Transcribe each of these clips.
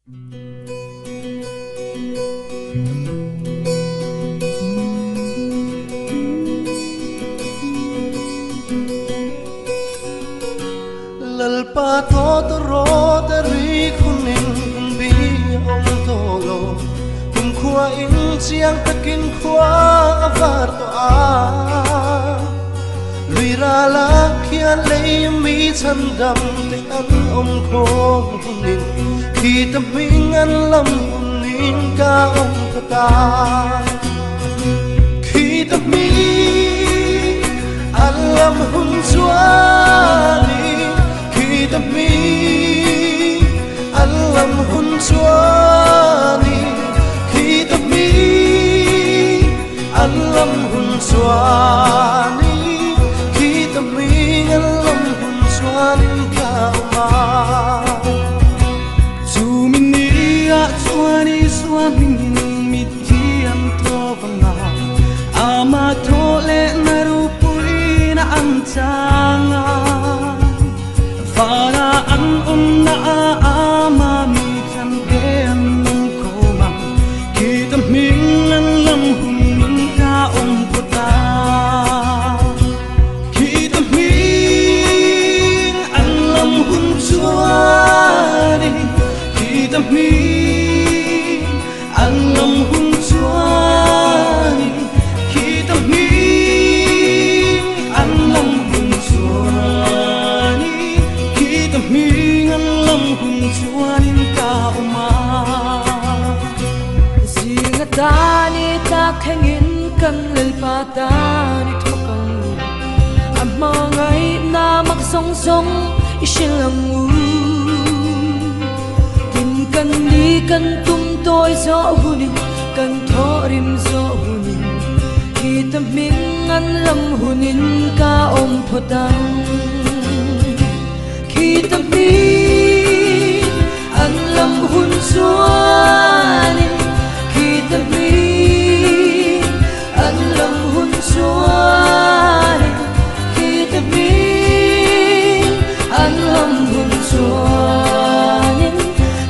Lalpa to ro tari kuning bi om tolo kum khua in chiang takin khua avar to a lui ra la khian lei mi chan dam te an om khong nin khi tâm minh an lam nin ka om ta khi tâm minh an lam hun chuani tâm mi anh lâm hun chuani khi tâm mi anh lâm hun chuani khi tâm mi anh lâm hun chuani cao ma chu min ni a chuani chuani mi ti am to vanga ama to le na ru pui na am changa para an na ama mi chan ke an ko ma ki tâm minh an lam hun ka om puta ki tâm minh an lam hun chuani ki tâm minh an lam hun chuani ki tâm minh an lam hun chuani mình an lâm cùng chuanin cao ma zinga tani ta khengin kan lel pa tani thokang amangai na mak song song ishilang u tin kan ni kan tum toy zo hunin kan thorim zo hunin ki ta ming an lam hunin ka om phodang khi tâm mi anh lâm hun chuani khi tâm mi anh lâm hun chuani khi tâm mi anh lâm hun chuani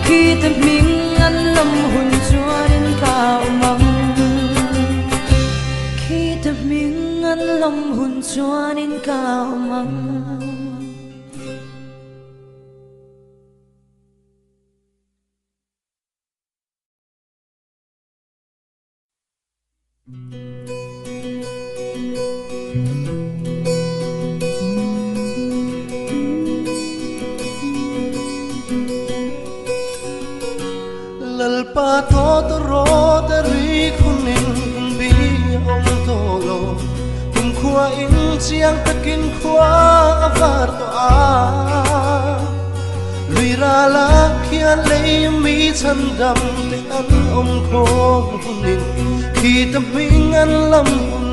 khi tâm mi anh lâm hun chuani cao măng khi tâm mi anh lâm hun chuani cao măng Lalpa to ro tari kuning bi om tolo kum khua in chiang takin khua avar to a lui ra la khian lei mi chan dam te an om khong nin khi tâm minh an lam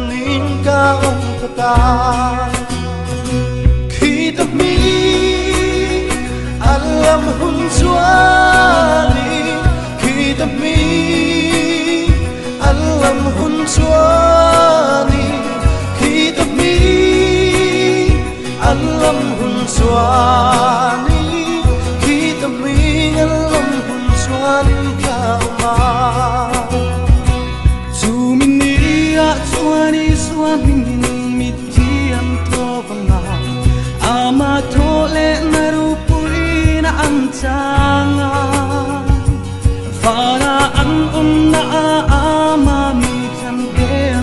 nin ka om ta khi tâm minh an lam hun chuani khi tâm minh an lam hun chuani khi tâm minh an lam hun chuani khi tâm minh an lam hun chuani cao ma chu min ni a chuani chuani mi ti am to vanga ama to le na ru pui na am changa para an na